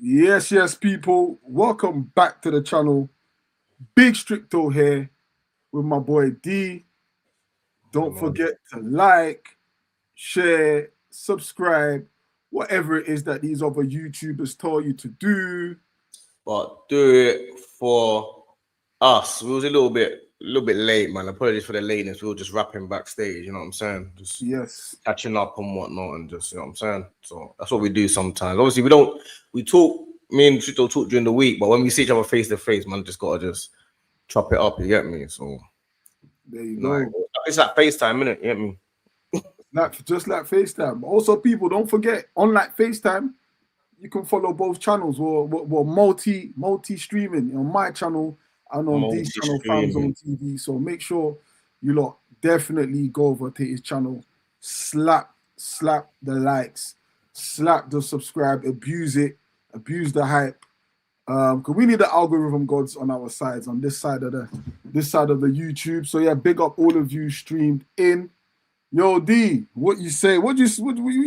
Yes, people. Welcome back to the channel. Big Stricto here with my boy D. Don't forget to like, share, subscribe, whatever it is that these other YouTubers tell you to do. But do it for us. We was a little bit late, man. Apologies for the lateness. We were just rapping backstage, you know what I'm saying? Just catching up and whatnot, and just, you know what I'm saying? So that's what we do sometimes. Obviously, we talk, me and Trito talk during the week, but when we see each other face to face, man, just gotta just chop it up, you get me? So there you go. It's like FaceTime, innit? You get me? Just like FaceTime. Also, people, don't forget, unlike FaceTime, you can follow both channels or multi streaming on my channel and on this channel, Fanzone TV. So make sure you lot definitely go over to his channel, slap the likes, slap the subscribe, abuse the hype. Because we need the algorithm gods on our sides, on this side of the YouTube. So yeah, big up all of you streamed in. Yo, D, what you say? What you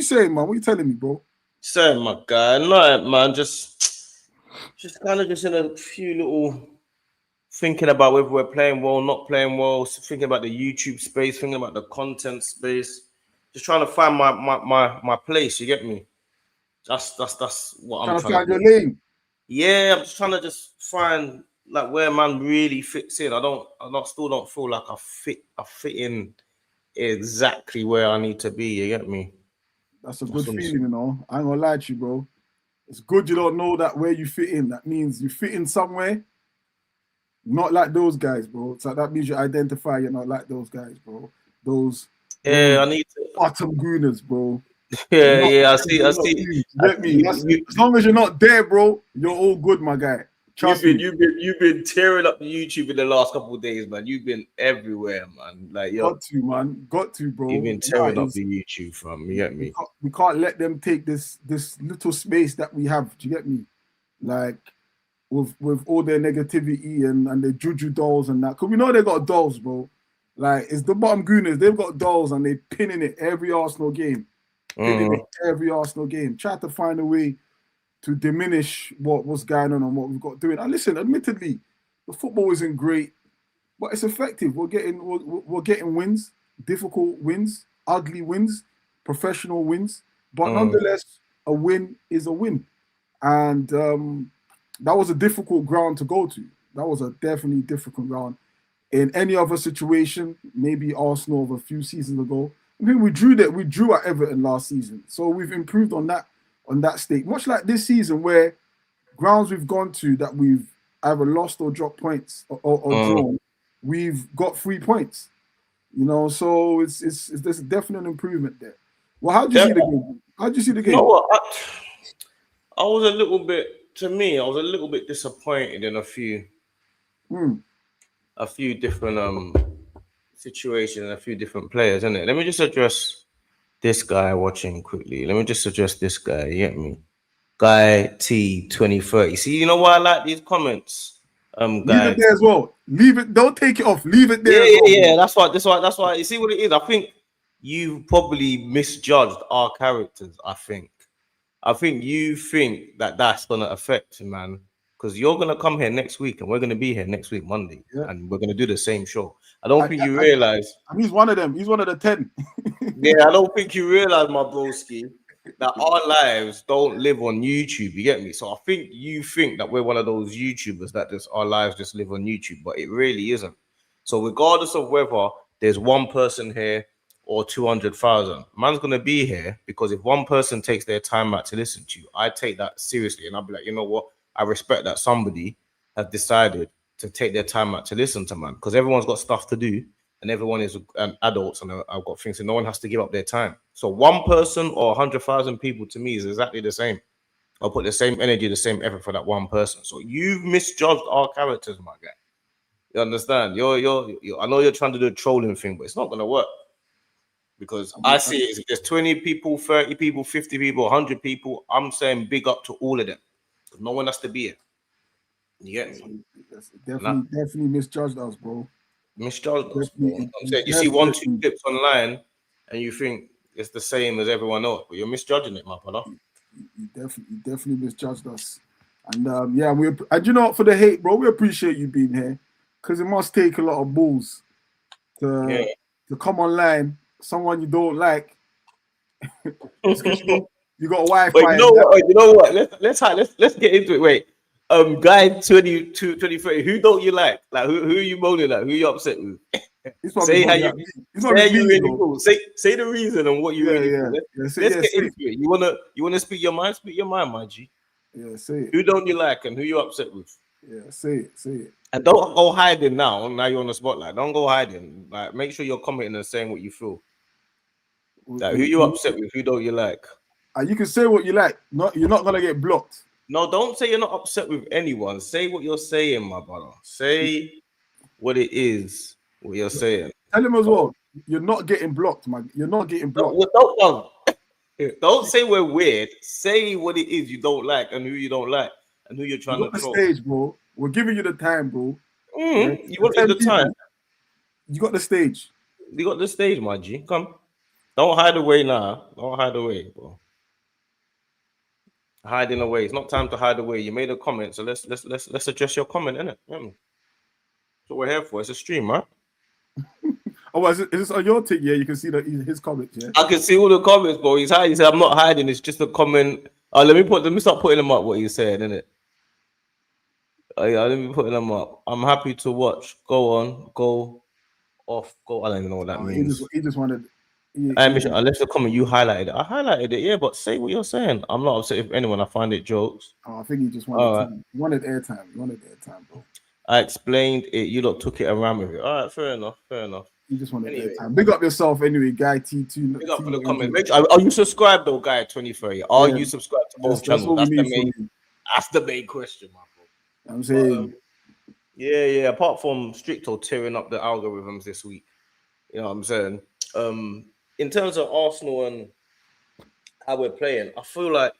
saying, man? What you telling me, bro? Saying, my guy, no, man, just kind of just in a few little thinking about whether we're playing well, not playing well, thinking about the YouTube space, thinking about the content space, just trying to find my place. You get me? That's what I'm trying to find your lane. Yeah, I'm just trying to just find like where man really fits in. I still don't feel like I fit in exactly where I need to be. You get me? That's a good feeling, you know. I ain't gonna lie to you, bro. It's good you don't know that where you fit in. That means you fit in somewhere, not like those guys, bro. So that means you identify you're not like those guys, bro. I need to bottom gooners, bro. I see. You get me? As long as you're not there, bro, you're all good, my guy. You've been tearing up the YouTube in the last couple of days, man. You've been everywhere, man. Like, got to, bro. You've been tearing up the YouTube, fam. You get me? We can't let them take this little space that we have. Do you get me? Like with all their negativity and their juju dolls and that, because we know they got dolls, bro. Like, it's the bottom gooners. They've got dolls and they pinning it every Arsenal game. Try to find a way to diminish what's going on and what we've got doing. And listen, admittedly, the football isn't great, but it's effective. We're getting wins, difficult wins, ugly wins, professional wins. But nonetheless, a win is a win. And that was a difficult ground to go to. That was a definitely difficult ground. In any other situation, maybe Arsenal of a few seasons ago, I mean, we drew at Everton last season. So we've improved on that stake. Much like this season, where grounds we've gone to that we've either lost or dropped points or drawn, we've got 3 points. You know, so there's definitely an improvement there. Well, how did you see the game? How did you see the game? You know what? I was a little bit disappointed in a few different situations and a few different players, isn't it? Let me just address this guy watching quickly. Let me just address this guy. You get me? Guy T2030. See, you know why I like these comments? Leave it there as well. Leave it. Don't take it off. Leave it there. Yeah. That's why. You see what it is? I think you probably misjudged our characters. I think you think that's gonna affect, man, because you're gonna come here next week and we're gonna be here next week Monday, and we're gonna do the same show. I don't think you realize. He's one of them. He's one of the 10. Yeah, I don't think you realize, my broski, that our lives don't live on YouTube. You get me? So I think you think that we're one of those YouTubers that just our lives just live on YouTube, but it really isn't. So regardless of whether there's one person here or 200,000, man's gonna be here because if one person takes their time out to listen to you, I take that seriously, and I'll be like, you know what? I respect that somebody has decided to take their time out to listen to man, because everyone's got stuff to do. And everyone is adults, and I've got things, and no one has to give up their time. So one person or 100,000 people to me is exactly the same. I'll put the same energy, the same effort for that one person. So you've misjudged our characters, my guy. You understand? You're I know you're trying to do a trolling thing, but it's not going to work. Because I see it, if there's 20 people, 30 people, 50 people, 100 people, I'm saying big up to all of them. Because no one has to be here. You get me? Definitely misjudged us, bro. Misjudged us, bro. I'm saying, you see 1-2 clips online and you think it's the same as everyone else, but you're misjudging it, my brother. You definitely misjudged us. And yeah, and you know what, for the hate, bro, we appreciate you being here because it must take a lot of balls to come online, someone you don't like, just because you got But Wi-Fi. you know what? You know what? Let's get into it. Wait, guy 22, 23. Who don't you like? Like who are you moaning at? Who you upset with? He's probably Say how moaning you at me. He's probably say you me, really bro. feel. Say the reason and what you Yeah, really yeah. feel. Yeah, Let's get say into it. You wanna speak your mind? Speak your mind, my G. it. Yeah, say it. Who don't you like and who you upset with? Yeah, say it. And don't go hiding now. Now you're on the spotlight. Don't go hiding. Like make sure you're commenting and saying what you feel. Like who you upset with? Who don't you like? You can say what you like. You're not gonna get blocked. No, don't say you're not upset with anyone. Say what you're saying, my brother. Say what it is, what you're saying. Tell him as well. You're not getting blocked, man. You're not getting blocked. Don't say we're weird. Say what it is you don't like and who you don't like and who you're trying You got to the troll. stage, bro. We're giving you the time, bro. Yeah? You wanted the time. You got the stage. You got the stage, my G. Come. Don't hide away now. Don't hide away, bro. Hiding away. It's not time to hide away. You made a comment, so let's address your comment, innit? That's what we're here for. It's a stream, right? Oh, is this on your thing? Yeah, you can see his comments. Yeah, I can see all the comments, bro. He's hiding. He said, "I'm not hiding. It's just a comment." Let me start putting them up. What he's saying, innit? Yeah, let me put them up. I'm happy to watch. Go on. Go off. Go. I don't even know what that means. He just wanted. I left the comment. You highlighted it. I highlighted it. Yeah, but say what you're saying. I'm not upset with anyone. I find it jokes. I think he just wanted airtime. He wanted airtime, bro. I explained it. You lot took it around with it. All right, fair enough. You just wanted airtime. Big up yourself anyway, guy T2. Big up for the comment. Are you subscribed though, guy 23? Are you subscribed to both channels? That's the main question, my bro. I'm saying. Yeah. Apart from Stricto tearing up the algorithms this week, you know what I'm saying? In terms of Arsenal and how we're playing, I feel like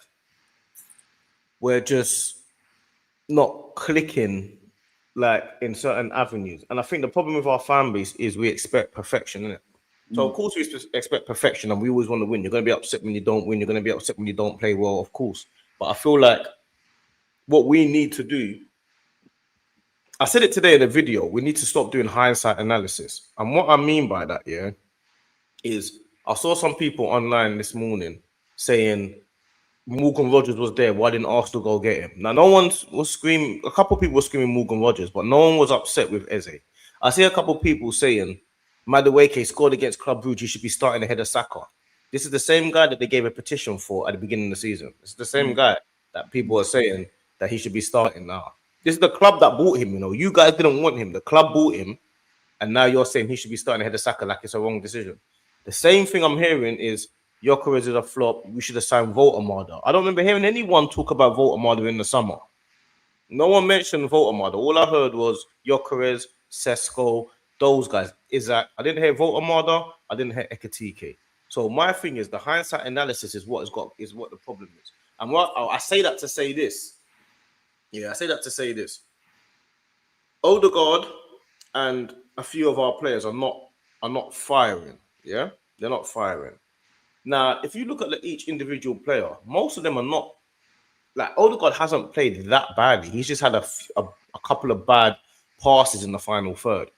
we're just not clicking like in certain avenues. And I think the problem with our fan base is we expect perfection, innit? So of course we expect perfection and we always want to win. You're going to be upset when you don't win. You're going to be upset when you don't play well, of course. But I feel like what we need to do, I said it today in a video, we need to stop doing hindsight analysis. And what I mean by that, yeah, is I saw some people online this morning saying Morgan Rogers was there. Why didn't Arsenal go get him? Now, no one was screaming. A couple of people were screaming Morgan Rogers, but no one was upset with Eze. I see a couple of people saying Madueke scored against Club Brugge. He should be starting ahead of Saka. This is the same guy that they gave a petition for at the beginning of the season. It's the same guy that people are saying that he should be starting now. This is the club that bought him. You know, you guys didn't want him. The club bought him, and now you're saying he should be starting ahead of Saka like it's a wrong decision. The same thing I'm hearing is Gyökeres is a flop. We should have signed Voltemade. I don't remember hearing anyone talk about Voltemade in the summer. No one mentioned Voltemade. All I heard was Gyökeres, Sesko, those guys. Isaac. I didn't hear Voltemade. I didn't hear Ekitike. So my thing is the hindsight analysis is what the problem is. And what I say that to say this. Yeah, I say that to say this. Odegaard and a few of our players are not firing. Yeah, they're not firing. Now, if you look at each individual player, most of them are not. Like Odegaard hasn't played that badly. He's just had a couple of bad passes in the final third.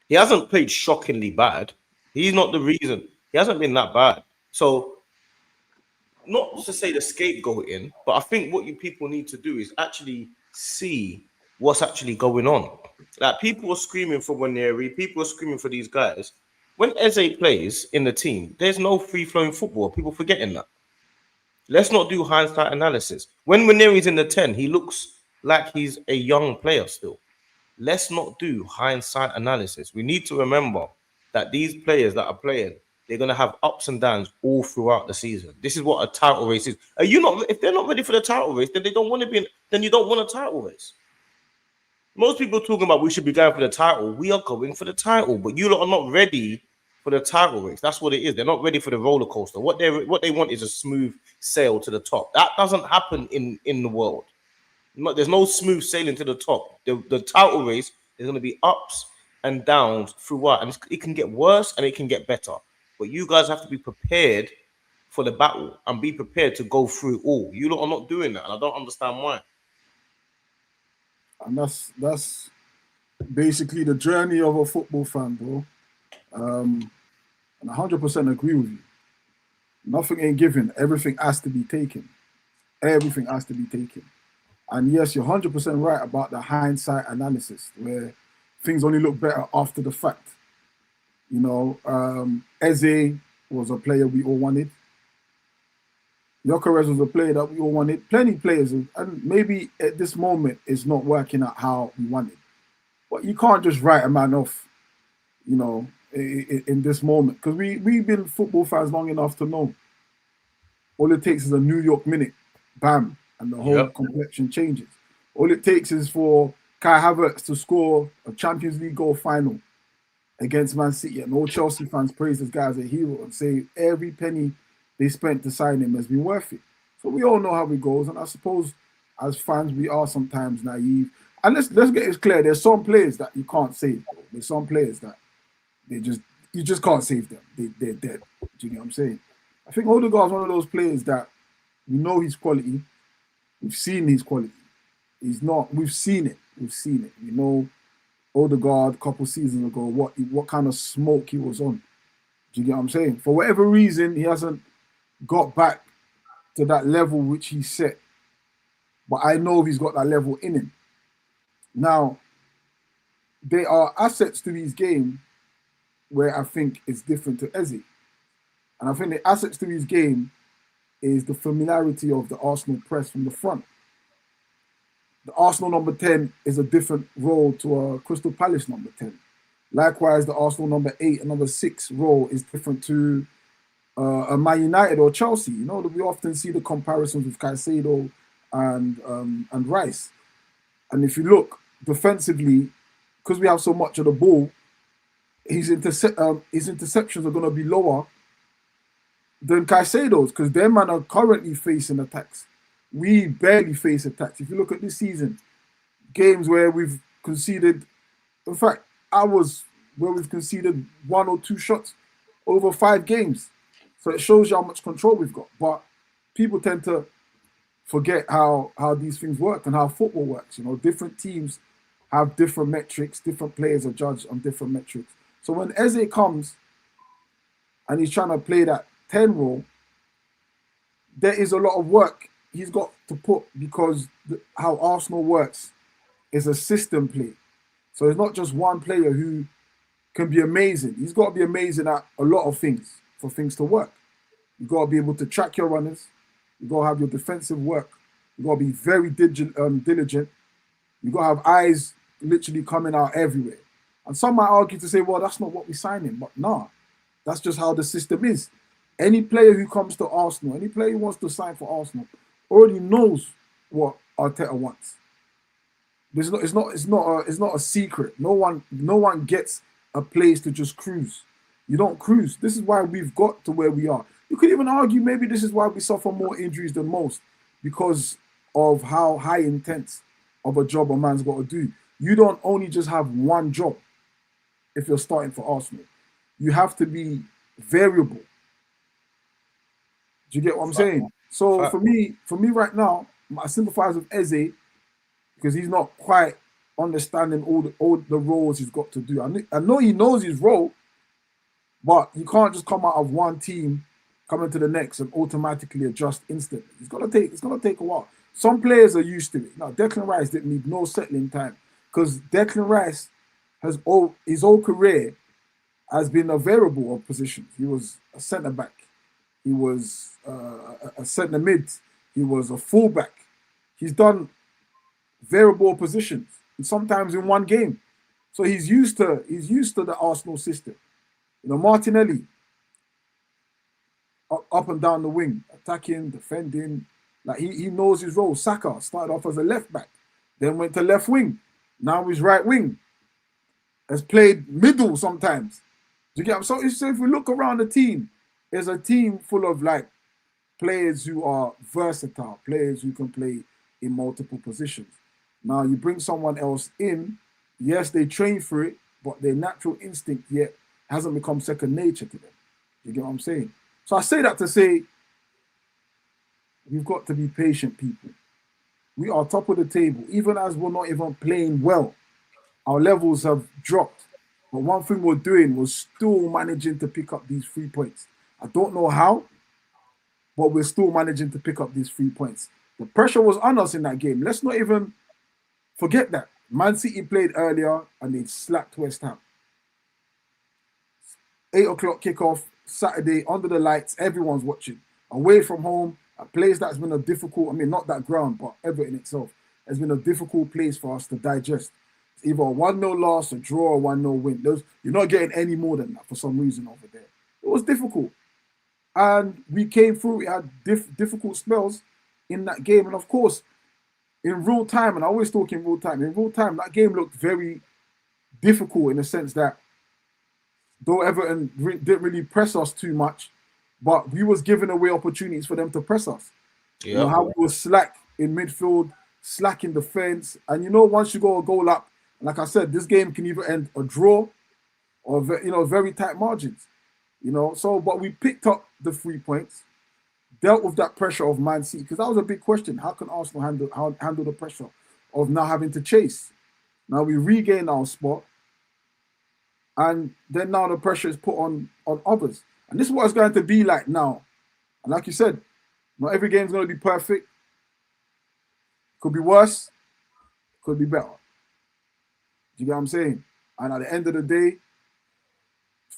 He hasn't played shockingly bad. He's not the reason. He hasn't been that bad. So, not to say the scapegoating, but I think what you people need to do is actually see what's actually going on. Like people are screaming for Waneri, people are screaming for these guys. When Eze plays in the team, there's no free-flowing football. People forgetting that. Let's not do hindsight analysis. When Waneri's in the 10, he looks like he's a young player still. Let's not do hindsight analysis. We need to remember that these players that are playing, they're going to have ups and downs all throughout the season. This is what a title race is. Are you not? If they're not ready for the title race, then they don't want to be. Then you don't want a title race. Most people are talking about we should be going for the title. We are going for the title, but you lot are not ready for the title race. That's what it is. They're not ready for the roller coaster. What they want is a smooth sail to the top. That doesn't happen in the world. There's no smooth sailing to the top. The title race is going to be ups and downs throughout, and it can get worse and it can get better. But you guys have to be prepared for the battle and be prepared to go through all. You lot are not doing that, and I don't understand why. And that's basically the journey of a football fan, bro. And 100% agree with you. Nothing ain't given. Everything has to be taken. Everything has to be taken. And yes, you're 100% right about the hindsight analysis, where things only look better after the fact. You know, Eze was a player we all wanted. Gyökeres was a player that we all wanted. Plenty of players, and maybe at this moment it's not working out how we wanted. But you can't just write a man off, you know, in this moment, because we've been football fans long enough to know all it takes is a New York minute, bam, and the whole complexion changes. All it takes is for Kai Havertz to score a Champions League goal final against Man City, and all Chelsea fans praise this guy as a hero and say every penny they spent to sign him has been worth it. So we all know how it goes, and I suppose as fans we are sometimes naive. And let's get it clear: there's some players that you can't save. Bro. There's some players that you just can't save them. They're dead. Do you know what I'm saying? I think Odegaard's one of those players that we know his quality. We've seen his quality. He's not. We've seen it. We've seen it. We know Odegaard a couple seasons ago what kind of smoke he was on. Do you get what I'm saying? For whatever reason, he hasn't got back to that level which he set. But I know he's got that level in him. Now, there are assets to his game where I think it's different to Eze. And I think the assets to his game is the familiarity of the Arsenal press from the front. The Arsenal number 10 is a different role to a Crystal Palace number 10. Likewise, the Arsenal number 8 and number 6 role is different to a Man United or Chelsea. You know, we often see the comparisons with Caicedo and Rice. And if you look defensively, because we have so much of the ball, his interceptions are going to be lower than Caicedo's, because their men are currently facing attacks. We barely face attacks. If you look at this season, games where we've conceded, in fact, hours where we've conceded 1 or 2 shots over 5 games. So it shows you how much control we've got. But people tend to forget how these things work and how football works. You know, different teams have different metrics, different players are judged on different metrics. So when Eze comes and he's trying to play that 10 role, there is a lot of work he's got to put, because how Arsenal works is a system play. So it's not just one player who can be amazing. He's got to be amazing at a lot of things for things to work. You've got to be able to track your runners. You've got to have your defensive work. You've got to be very diligent. You've got to have eyes literally coming out everywhere. And some might argue to say, well, that's not what we signed him. But nah, that's just how the system is. Any player who comes to Arsenal, any player who wants to sign for Arsenal, already knows what Arteta wants. It's not a secret. No one gets a place to just cruise. You don't cruise. This is why we've got to where we are. You could even argue maybe this is why we suffer more injuries than most, because of how high intense of a job a man's got to do. You don't only just have one job if you're starting for Arsenal. You have to be variable. Do you get what I'm saying? So for me right now, I sympathize with Eze because he's not quite understanding all the roles he's got to do. I know he knows his role, but you can't just come out of one team, come into the next, and automatically adjust instantly. It's gonna take a while. Some players are used to it. Now, Declan Rice didn't need no settling time, because Declan Rice his whole career has been a variable of positions. He was a centre back. He was a centre mid. He was a fullback. He's done variable positions, and sometimes in one game. So he's used to the Arsenal system. You know, Martinelli, up and down the wing, attacking, defending. Like he knows his role. Saka started off as a left back, then went to left wing. Now he's right wing. Has played middle sometimes. Do you get? So if we look around the team, there's a team full of like players who are versatile, players who can play in multiple positions. Now you bring someone else in, yes, they train for it, but their natural instinct yet hasn't become second nature to them. You get what I'm saying? So I say that to say we've got to be patient, people. We are top of the table, even as we're not even playing well. Our levels have dropped. But one thing we're doing was still managing to pick up these 3 points. I don't know how, but we're still managing to pick up these 3 points. The pressure was on us in that game. Let's not even forget that. Man City played earlier and they slapped West Ham. 8 o'clock kickoff, Saturday, under the lights, everyone's watching. Away from home, a place that's been a difficult, not that ground, but Everton itself has been a difficult place for us to digest. It's either a 1-0 loss, a draw, or 1-0 win. You're not getting any more than that for some reason over there. It was difficult. And we came through, we had difficult spells in that game. And of course, in real time, and I always talk in real time, that game looked very difficult in the sense that though Everton didn't really press us too much, but we was giving away opportunities for them to press us. Yeah. You know, how we were slack in midfield, slack in defense. And once you go a goal up, like I said, this game can either end a draw or, very tight margins. But we picked up the 3 points, dealt with that pressure of Man City, because that was a big question. How can Arsenal handle the pressure of now having to chase? Now we regain our spot, and then now the pressure is put on others. And this is what it's going to be like now. And like you said, not every game is going to be perfect. Could be worse, could be better. Do you get what I'm saying? And at the end of the day,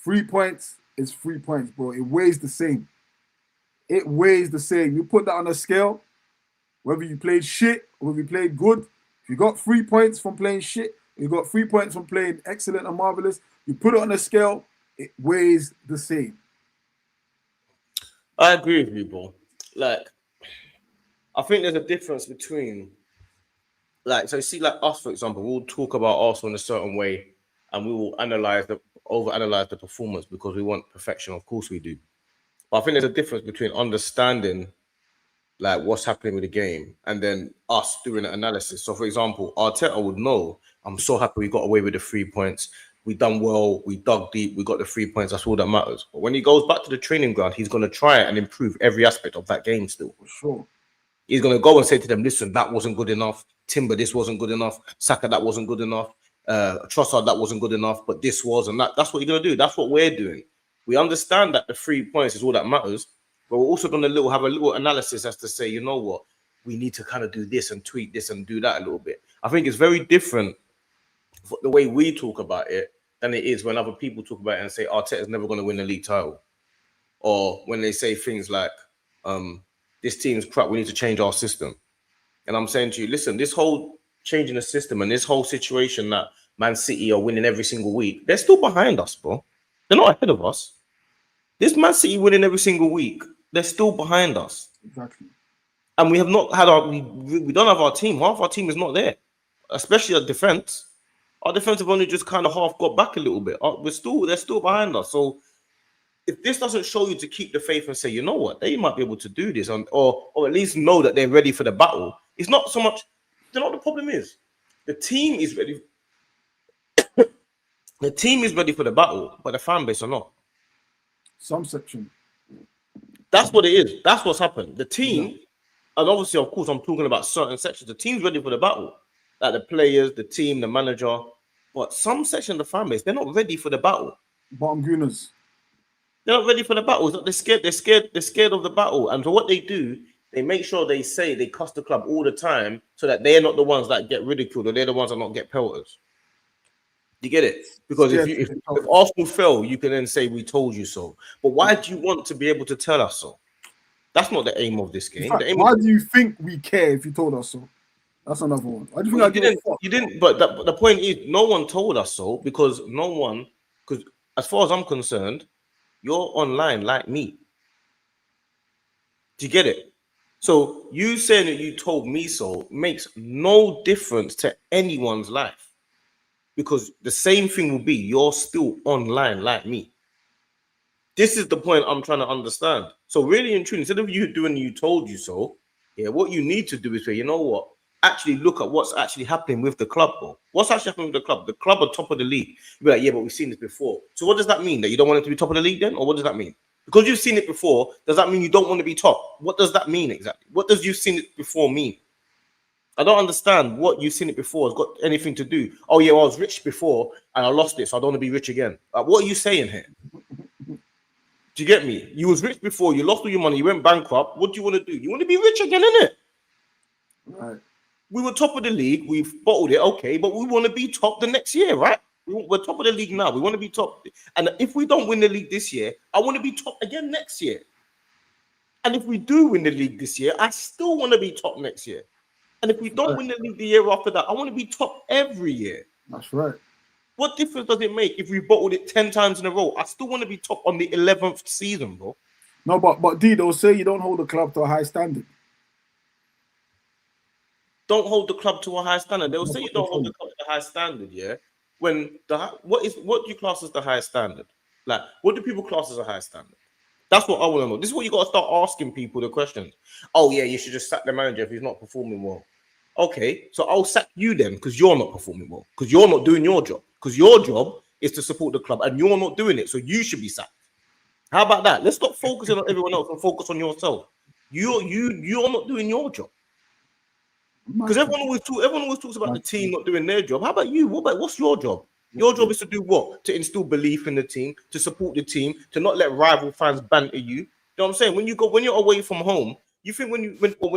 3 points is 3 points, bro. It weighs the same. It weighs the same. You put that on a scale, whether you played shit or whether you played good. If you got 3 points from playing shit, you got 3 points from playing excellent and marvelous, you put it on a scale, it weighs the same. I agree with you, bro. Like, I think there's a difference between, like, so see, like us, for example, we'll talk about Arsenal in a certain way and we will overanalyze the performance because we want perfection. Of course we do. But I think there's a difference between understanding like what's happening with the game and then us doing an analysis. So, for example, Arteta would know, I'm so happy we got away with the 3 points. We done well. We dug deep. We got the 3 points. That's all that matters. But when he goes back to the training ground, he's going to try and improve every aspect of that game still. For sure. He's going to go and say to them, listen, that wasn't good enough. Timber, this wasn't good enough. Saka, that wasn't good enough. Trossard, that wasn't good enough. But this was, and that's what you're going to do. That's what we're doing. We understand that the 3 points is all that matters. But we're also going to have a little analysis as to say, you know what? We need to kind of do this and tweak this and do that a little bit. I think it's very different for the way we talk about it than it is when other people talk about it and say Arteta's never going to win the league title. Or when they say things like, this team's crap, we need to change our system. And I'm saying to you, listen, this whole changing the system and this whole situation that Man City are winning every single week, they're still behind us, bro. They're not ahead of us. This Man City winning every single week, they're still behind us. Exactly. And we have not had we don't have our team. Half our team is not there, especially our defense. Our defense have only just kind of half got back a little bit. They're still behind us. So if this doesn't show you to keep the faith and say, you know what, they might be able to do this, or at least know that they're ready for the battle. It's not so much. You know what the problem is? The team is ready. The team is ready for the battle, but the fan base are not. Some section. That's what it is. That's what's happened. The team, and obviously, of course, I'm talking about certain sections. The team's ready for the battle. Like the players, the team, the manager. But some section of the fan base, they're not ready for the battle. Bottom gooners. They're not ready for the battle. They're scared. They're scared of the battle. And so what they do, they make sure they say they cuss the club all the time so that they're not the ones that get ridiculed or they're the ones that not get pelters. You get it? Because if Arsenal fail, you can then say we told you so. But why do you want to be able to tell us so? That's not the aim of this game. Fact, why do you think we care if you told us so? That's another one. Why do you think you didn't? But the point is, no one told us so because because as far as I'm concerned, you're online like me. Do you get it? So you saying that you told me so makes no difference to anyone's life. Because the same thing will be, you're still online like me. This is the point I'm trying to understand. So really and truly, instead of you doing you told you so, what you need to do is say, you know what? Actually look at what's actually happening with the club, bro. What's actually happening with the club? The club are top of the league. You'll be like, but we've seen this before. So what does that mean? That you don't want it to be top of the league then? Or what does that mean? Because you've seen it before, does that mean you don't want to be top? What does that mean exactly? What does you've seen it before mean? I don't understand what you've seen it before has got anything to do. Oh yeah, well, I was rich before and I lost it, so I don't want to be rich again. What are you saying here? Do you get me? You was rich before, you lost all your money, you went bankrupt. What do you want to do? You want to be rich again, innit? Right. We were top of the league, we've bottled it, okay, but we want to be top the next year, right? We're top of the league now. We want to be top. And if we don't win the league this year, I want to be top again next year. And if we do win the league this year, I still want to be top next year. And if we don't win the league the year after that, I want to be top every year. That's right. What difference does it make if we bottled it 10 times in a row? I still want to be top on the 11th season, bro. No, but D, they'll say you don't hold the club to a high standard. Don't hold the club to a high standard. They'll say you don't hold the club to a high standard, yeah? When what do you class as the high standard? Like, what do people class as a high standard? That's what I want to know. This is what you got to start asking people the questions. Oh, yeah, you should just sack the manager if he's not performing well. Okay, so I'll sack you then because you're not performing well, because you're not doing your job, because your job is to support the club and you're not doing it, so you should be sacked. How about that? Let's stop focusing on everyone else and focus on yourself. You're not doing your job. Because everyone always talks about the team not doing their job. How about you? What's your job? Your job is to do what? To instill belief in the team, to support the team, to not let rival fans banter you. You know what I'm saying? When you're away from home, you think when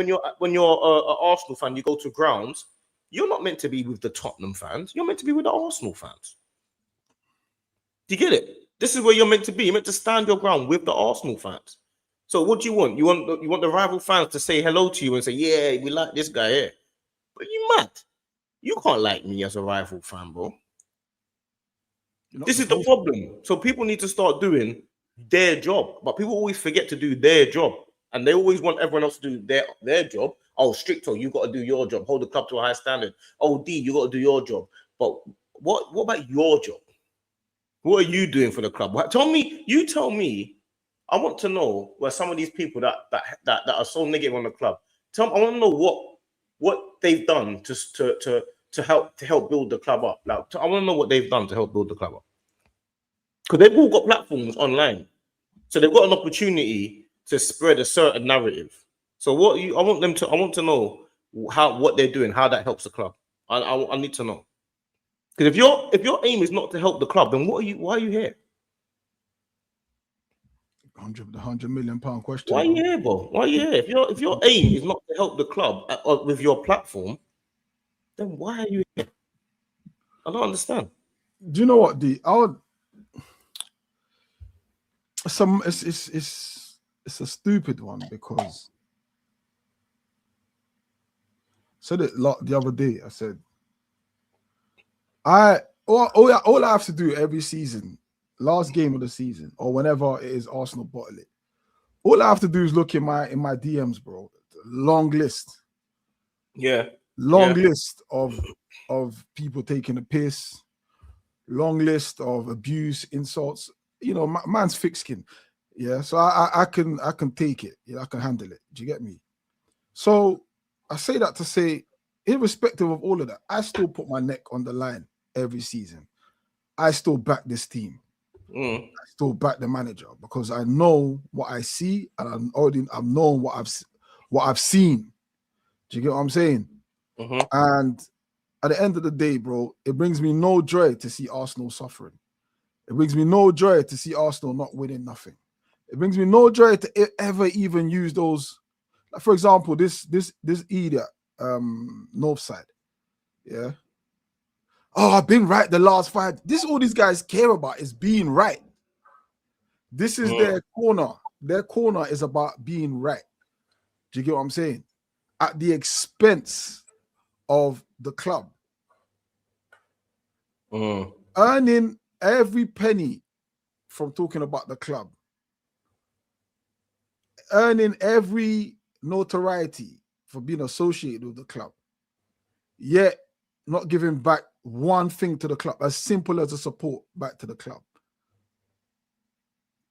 you're an Arsenal fan, you go to grounds, you're not meant to be with the Tottenham fans. You're meant to be with the Arsenal fans. Do you get it? This is where you're meant to be. You're meant to stand your ground with the Arsenal fans. So what do you want? You want the rival fans to say hello to you and say, yeah, we like this guy here. But you mad? You can't like me as a rival fan, bro. This is the problem. So people need to start doing their job, but people always forget to do their job, and they always want everyone else to do their job. Oh, Stricto, you got to do your job. Hold the club to a high standard. Oh, D, you got to do your job. But what about your job? What are you doing for the club? You tell me. I want to know where some of these people that are so negative on the club. I want to know what they've done to help build the club up. Like, I want to know what they've done to help build the club up. Because they've all got platforms online, so they've got an opportunity to spread a certain narrative. So I want to know what they're doing, how that helps the club. I need to know. Because if your aim is not to help the club, then why are you here? The £100 million question. Why are you here, bro? Why are you here? If your aim is not to help the club with your platform, then why are you here? I don't understand. Do you know what, D? It's a stupid one because I said it the other day. I said all I have to do every season, last game of the season, or whenever it is Arsenal bottle it, all I have to do is look in my DMs, bro. Long list. Yeah. Long list of people taking a piss, long list of abuse, insults. You know, man's thick skin. Yeah, so I can take it. Yeah, I can handle it. Do you get me? So I say that to say, irrespective of all of that, I still put my neck on the line every season. I still back this team. I still back the manager because I know what I see, and I've known what I've seen. Do you get what I'm saying? Mm-hmm. And at the end of the day, bro, it brings me no joy to see Arsenal suffering. It brings me no joy to see Arsenal not winning nothing. It brings me no joy to ever even use those. Like, for example, this idiot, Northside. Yeah. Oh, I've been right the last 5. This all these guys care about is being right. This is their corner. Their corner is about being right. Do you get what I'm saying? At the expense of the club. Earning every penny from talking about the club. Earning every notoriety for being associated with the club. Yet not giving back one thing to the club, as simple as a support back to the club.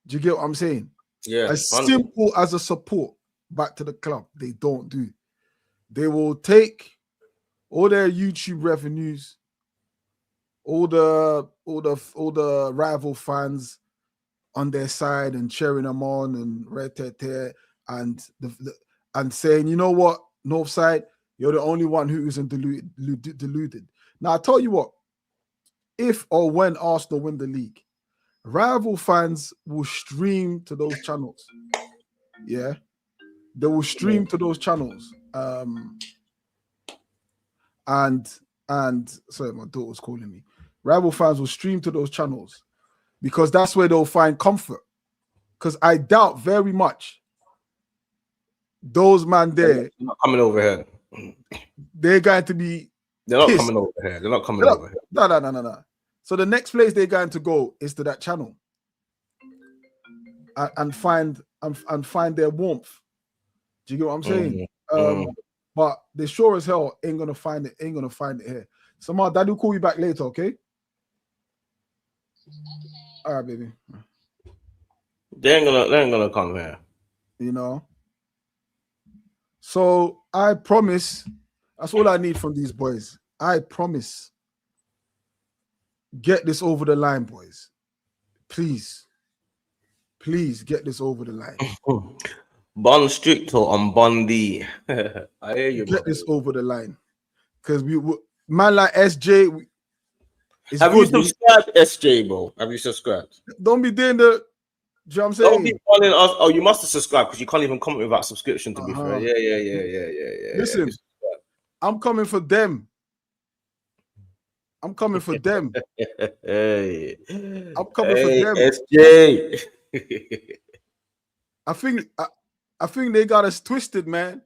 Do you get what I'm saying? Yeah. As simple as a support back to the club, they don't do. They will take all their YouTube revenues, all the rival fans on their side and cheering them on and and saying, you know what, Northside, You're the only one who isn't deluded. Now, I tell you what, if or when Arsenal win the league, rival fans will stream to those channels. Yeah. They will stream to those channels. And sorry, my daughter's calling me. Rival fans will stream to those channels because that's where they'll find comfort. Because I doubt very much those man there. They're not coming over here. They're going to be. They're not pissed. coming over here. They're not coming over here. No. So the next place they're going to go is to that channel and find their warmth. Do you get what I'm saying? But they sure as hell ain't gonna find it. Ain't gonna find it here. So my dad will call you back later, okay? All right, baby. They ain't gonna come here. You know. So I promise. That's all I need from these boys. I promise. Get this over the line, boys. Please get this over the line. Bon Stricto on Bondi. I hear you. Get this over the line, because man like SJ. Have you subscribed, SJ, bro? Have you subscribed? Don't be doing the. Do you know what I'm saying? Don't be calling us. Oh, you must have subscribed because you can't even comment without subscription. To be fair, yeah. Listen, I'm coming for them. I'm coming for them. Hey. I'm coming for them. SJ. I think they got us twisted, man.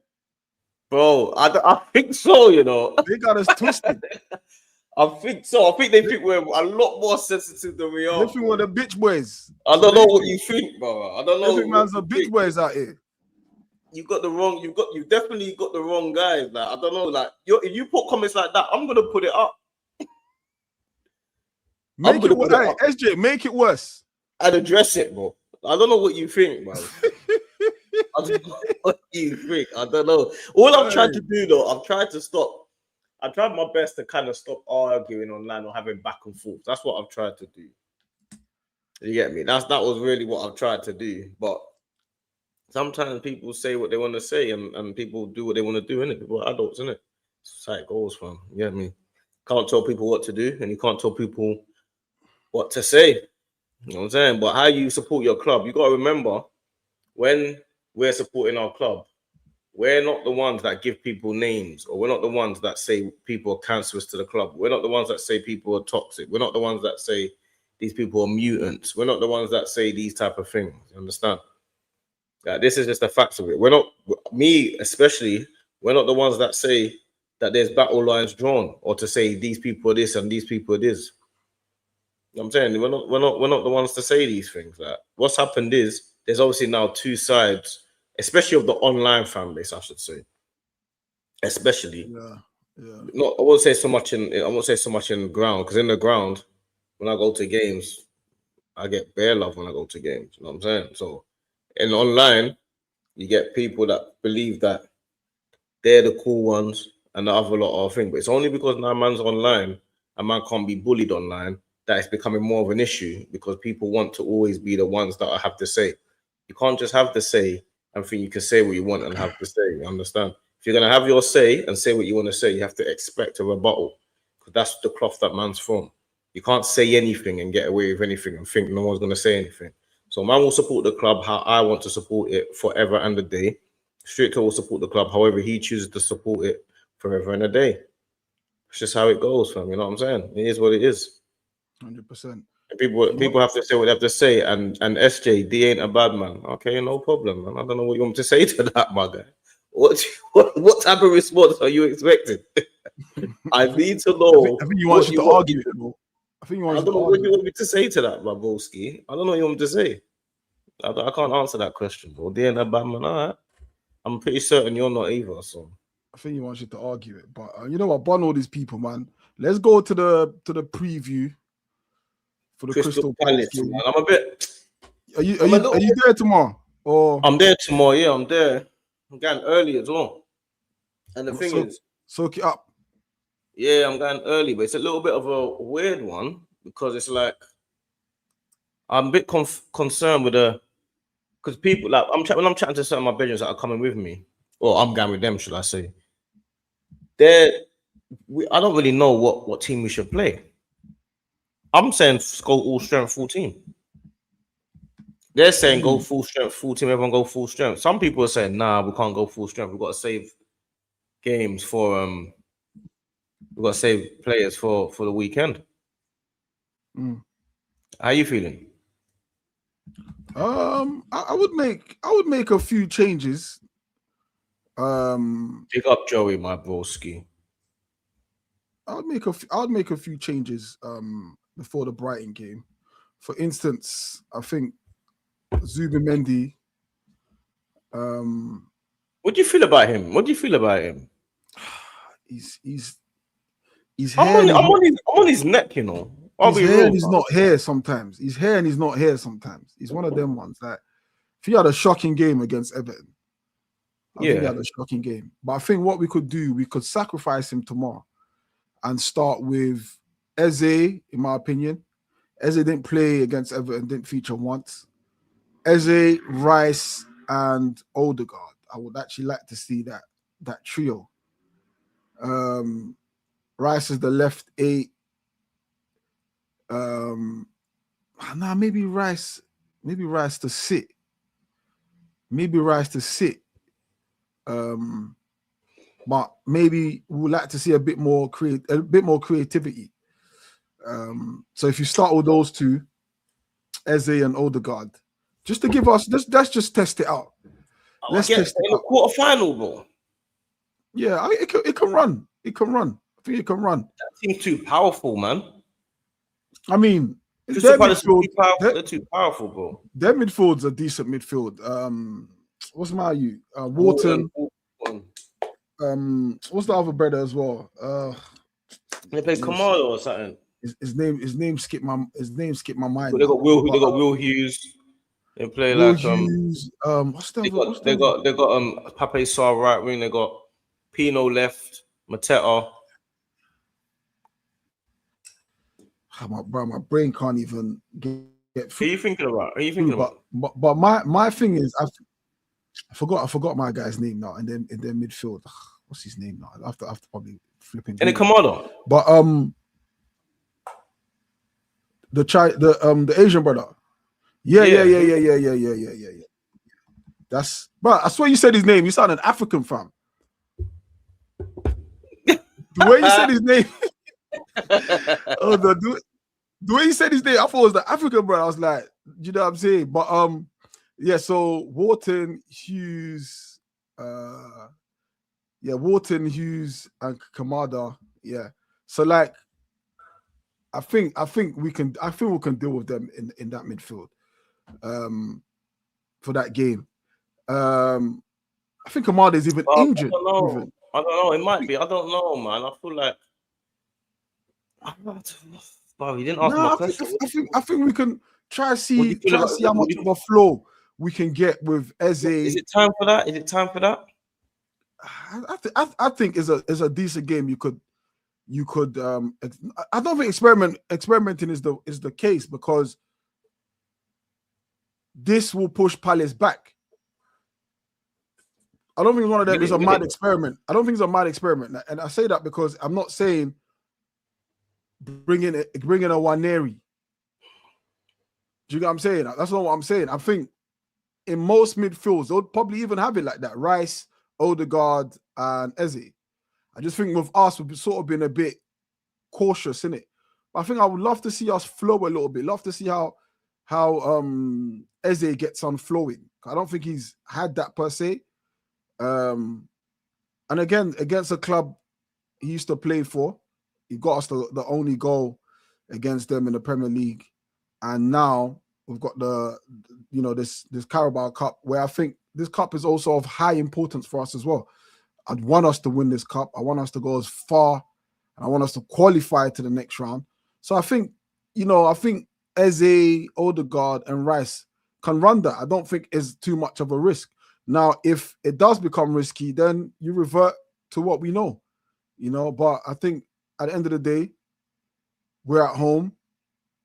Bro, I think so, you know. They got us twisted. I think so. I think they think we're a lot more sensitive than we are. They think we're the bitch boys. I don't know what you think, bro. I don't know. Every man's a bitch boys out here. You got the wrong. You definitely got the wrong guys. Like I don't know. Like if you put comments like that, I'm gonna put it up. Make it worse. Hey, SJ, make it worse. And address it, bro. I don't know what you think, bro. I don't know what you think. I don't know. All I'm trying to do, though, I've tried to stop. I tried my best to kind of stop arguing online or having back and forth. That's what I've tried to do. You get me? That was really what I've tried to do. But sometimes people say what they want to say, and people do what they want to do, innit? People are adults, innit? That's how it goes, fam. You get me? Can't tell people what to do, and you can't tell people what to say. You know what I'm saying? But how you support your club, you got to remember, when we're supporting our club, we're not the ones that give people names, or we're not the ones that say people are cancerous to the club. We're not the ones that say people are toxic. We're not the ones that say these people are mutants. We're not the ones that say these type of things. You understand? This is just the facts of it. We're not, me especially, we're not the ones that say that there's battle lines drawn, or to say these people are this and these people are this. You know what I'm saying? We're not the ones to say these things. Like, what's happened is there's obviously now two sides, especially of the online fan base, I should say. Especially. Yeah. I won't say so much in the ground, because in the ground, when I go to games, I get bare love when I go to games. You know what I'm saying? So in online, you get people that believe that they're the cool ones and the other lot of things. But it's only because now man's online and man can't be bullied online that it's becoming more of an issue, because people want to always be the ones that have to say. You can't just have to say and think you can say what you want and have to say. You understand? If you're going to have your say and say what you want to say, you have to expect a rebuttal, because that's the cloth that man's from. You can't say anything and get away with anything and think no one's going to say anything. So man will support the club how I want to support it forever and a day. Stricto will support the club however he chooses to support it forever and a day. It's just how it goes, fam. You know what I'm saying? It is what it is. 100%. People have to say what they have to say, and SJD ain't a bad man. Okay, no problem, man. I don't know what you want me to say to that, my guy. What type of response are you expecting? I need to know. I think you want to argue it, bro. I don't know what you want me to say to that, my broski. I don't know what you want me to say. I can't answer that question, bro. They ain't a bad man. All right. I'm pretty certain you're not either. So I think you want you to argue it, but you know what? Burn all these people, man. Let's go to the preview for the Crystal Palace. I'm a bit. Are you there tomorrow? Or I'm there tomorrow. Yeah, I'm there. I'm going early as well. And the thing is, soak it up. Yeah, I'm going early, but it's a little bit of a weird one, because it's like I'm a bit concerned with because people, like, when I'm chatting to certain of my bedrooms that are coming with me, or I'm going with them, should I say? I don't really know what team we should play. I'm saying go all strength, full team. They're saying go full strength, full team. Everyone go full strength. Some people are saying, nah, we can't go full strength. We've got to save games for we've got to save players for the weekend. How you feeling? I would make a few changes. Pick up Joey, my broski. I would make a few changes before the Brighton game. For instance, I think Zubimendi. What do you feel about him? He's I'm on his neck, you know. He's here and he's not here sometimes. He's here and he's not here sometimes. He's one of them ones that if he had a shocking game against Everton, I think he had a shocking game. But I think what we could do, we could sacrifice him tomorrow and start with Eze, in my opinion. Eze didn't play against Everton, didn't feature once. Eze, Rice, and Odegaard. I would actually like to see that trio. Rice is the left 8. Maybe Rice to sit. But maybe we would like to see a bit more creativity. So if you start with those two, Eze and Odegaard, just to give us let's just test it out. Let's test it out. Quarterfinal, bro. Yeah, it can run. It can run. I think it can run. That seems too powerful, man. I mean, they're too powerful, bro. Their midfield's a decent midfield. What's my you? Wharton. What's the other brother as well? They play Kamado or something. His name skipped my mind. They got Will Hughes. They play Will like Hughes, what's that? They got Pape Sarr right wing. They got Pino left. Mateta. My brain can't even get through. What are you thinking about? But my thing is, I forgot my guy's name now. And then in their midfield, what's his name now? I have to probably flip into. And then Kamado. But the Asian brother. Yeah. That's, bro. I swear you said his name. You sound an African fam. The way you said his name. The way you said his name, I thought it was the African brother. I was like, you know what I'm saying? But yeah. So Wharton, Hughes, Wharton, Hughes, and Kamada. Yeah. So like, I think we can deal with them in that midfield. For that game. I think Kamada is even injured. I don't know. It might be. I don't know, man. I feel like. Bro, you didn't ask my question. I think we can try to see how much of a flow we can get with Eze. Is it time for that? I think is a decent game. You could. I don't think experimenting is the case, because this will push Palace back. I don't think one of them is a mad experiment. I don't think it's a mad experiment, and I say that because I'm not saying bringing a Nwaneri. Do you get what I'm saying? That's not what I'm saying. I think in most midfields they'll probably even have it like that: Rice, Odegaard, and Eze. I just think with us, we've sort of been a bit cautious in it. But I think I would love to see us flow a little bit. Love to see how Eze gets on flowing. I don't think he's had that per se. And again, against a club he used to play for, he got us the only goal against them in the Premier League. And now we've got this Carabao Cup, where I think this cup is also of high importance for us as well. I'd want us to win this cup. I want us to go as far, and I want us to qualify to the next round. So I think Eze, Odegaard, and Rice can run that. I don't think it's too much of a risk. Now, if it does become risky, then you revert to what we know, But I think at the end of the day, we're at home.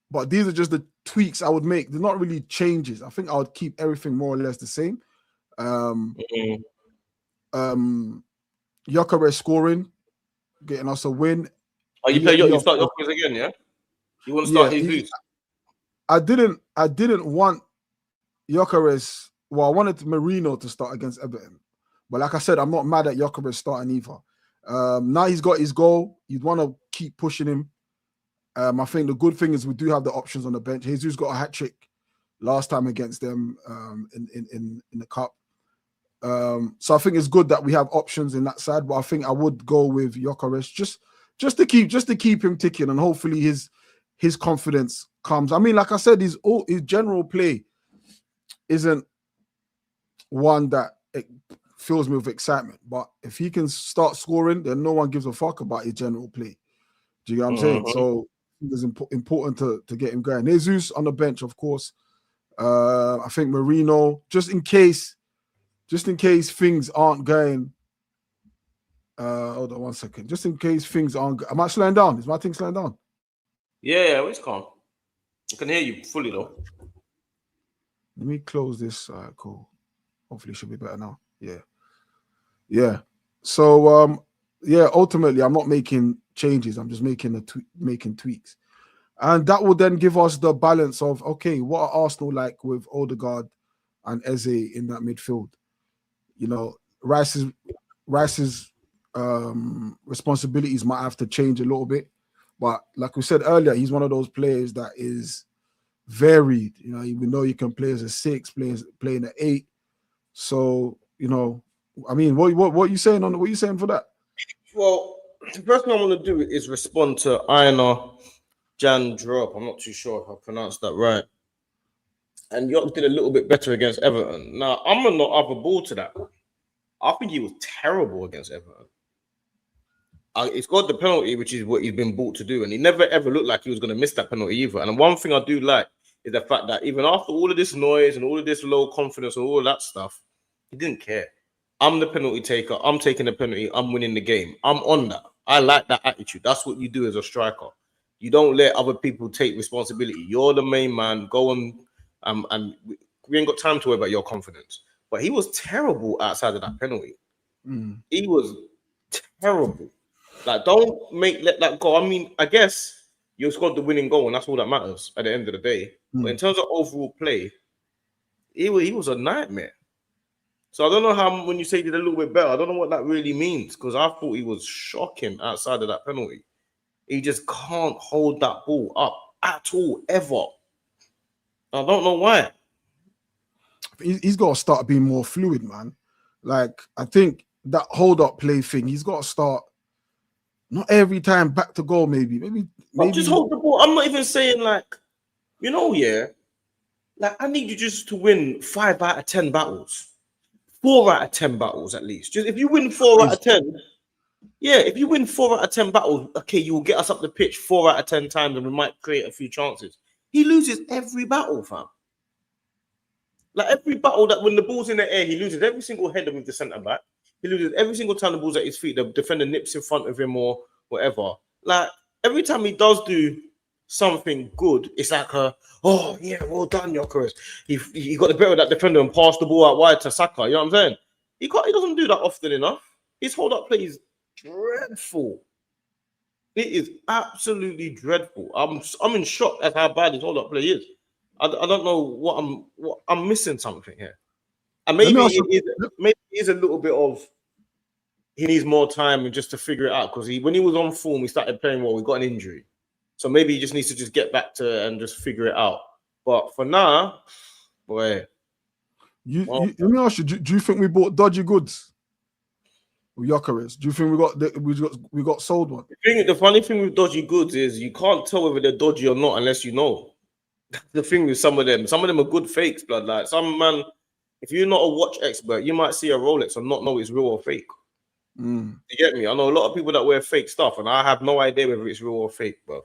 But these are just the tweaks I would make. They're not really changes. I think I would keep everything more or less the same. Gyökeres scoring, getting us a win. Oh, you start Yokeres again, yeah? You want to start Jesus? I didn't want Gyökeres. Well, I wanted Merino to start against Everton, but like I said, I'm not mad at Gyökeres starting either. Now he's got his goal. You'd want to keep pushing him. I think the good thing is we do have the options on the bench. Jesus got a hat trick last time against them in the cup. So I think it's good that we have options in that side. But I think I would go with Gyökeres just to keep him ticking, and hopefully his confidence comes. I mean, like I said, his general play isn't one that it fills me with excitement. But if he can start scoring, then no one gives a fuck about his general play. Do you get what I'm saying? So it's important to get him going. Jesus on the bench, of course. I think Merino, just in case things aren't going. Hold on 1 second. Just in case things aren't. Am I slowing down? Is my thing slowing down? Yeah, it's calm. I can hear you fully though. Let me close this. Cool. Hopefully, it should be better now. Yeah. So, ultimately, I'm not making changes. I'm just making tweaks, and that will then give us the balance of okay, what are Arsenal like with Odegaard and Eze in that midfield? You know, Rice's responsibilities might have to change a little bit, but like we said earlier, he's one of those players that is varied. You know, we know you can play as a 6, playing an 8. So, you know, I mean, what are you saying what are you saying for that? Well, the first thing I want to do is respond to Einar Jan Drop. I'm not too sure if I pronounced that right. And York did a little bit better against Everton. Now, I'm going to not have a ball to that. I think he was terrible against Everton. He's got the penalty, which is what he's been brought to do. And he never, ever looked like he was going to miss that penalty either. And one thing I do like is the fact that even after all of this noise and all of this low confidence and all of that stuff, he didn't care. I'm the penalty taker. I'm taking the penalty. I'm winning the game. I'm on that. I like that attitude. That's what you do as a striker. You don't let other people take responsibility. You're the main man. Go on, and we ain't got time to worry about your confidence. But he was terrible outside of that penalty. He was terrible. Like, don't let that go. I mean, I guess you scored the winning goal, and that's all that matters at the end of the day. But in terms of overall play, he was a nightmare. So I don't know how, when you say he did a little bit better, I don't know what that really means, because I thought he was shocking outside of that penalty. He just can't hold that ball up at all, ever. I don't know why. He's got to start being more fluid, man. Like, I think that hold-up play thing, he's got to start, not every time back to goal, maybe. Just hold the ball. I'm not even saying, like, like, I need you just to win 5 out of 10 battles. 4 out of 10 battles at least. Just if you win 4 out of 10, if you win 4 out of 10 battles, okay, you will get us up the pitch 4 out of 10 times, and we might create a few chances. He loses every battle, fam. Like, every battle that when the ball's in the air, he loses every single header with the centre back. He loses every single time the ball's at his feet. The defender nips in front of him or whatever. Like, every time he does do something good, it's like well done, Gyökeres. He got the better of that defender and passed the ball out wide to Saka. You know what I'm saying? He doesn't do that often enough. His hold-up play is dreadful. It is absolutely dreadful. I'm in shock at how bad his hold-up play is. I don't know what I'm missing something here. And maybe it is a little bit of he needs more time and just to figure it out, because when he was on form, he started playing well. We got an injury. So maybe he just needs to just get back to and just figure it out. But for now, boy. Let me ask you, do you think we bought dodgy goods with Gyökeres? Do you think we got sold one? The funny thing with dodgy goods is you can't tell whether they're dodgy or not unless you know. The thing with some of them are good fakes, blood. Like, some man, if you're not a watch expert, you might see a Rolex and not know it's real or fake. You get me? I know a lot of people that wear fake stuff, and I have no idea whether it's real or fake, bro.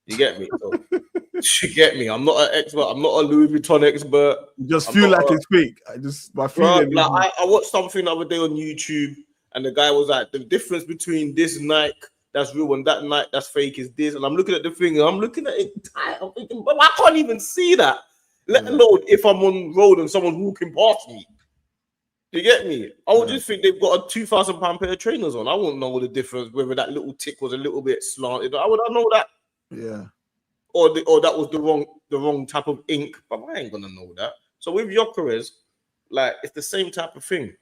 You get me? So, you get me? I'm not an expert. I'm not a Louis Vuitton expert. You just feel like it's fake. My feeling. Like, I watched something the other day on YouTube, and the guy was like, the difference between this Nike that's real and that Nike that's fake is this. And I'm looking at the thing, and I'm looking at it tight. I'm thinking, but I can't even see that. Let alone if I'm on road and someone's walking past me. Do you get me? I would Yeah. just think they've got a £2,000 pair of trainers on. I wouldn't know the difference whether that little tick was a little bit slanted. I would know that, Yeah. or that was the wrong type of ink. But I ain't gonna know that. So with Gyökeres, like it's the same type of thing.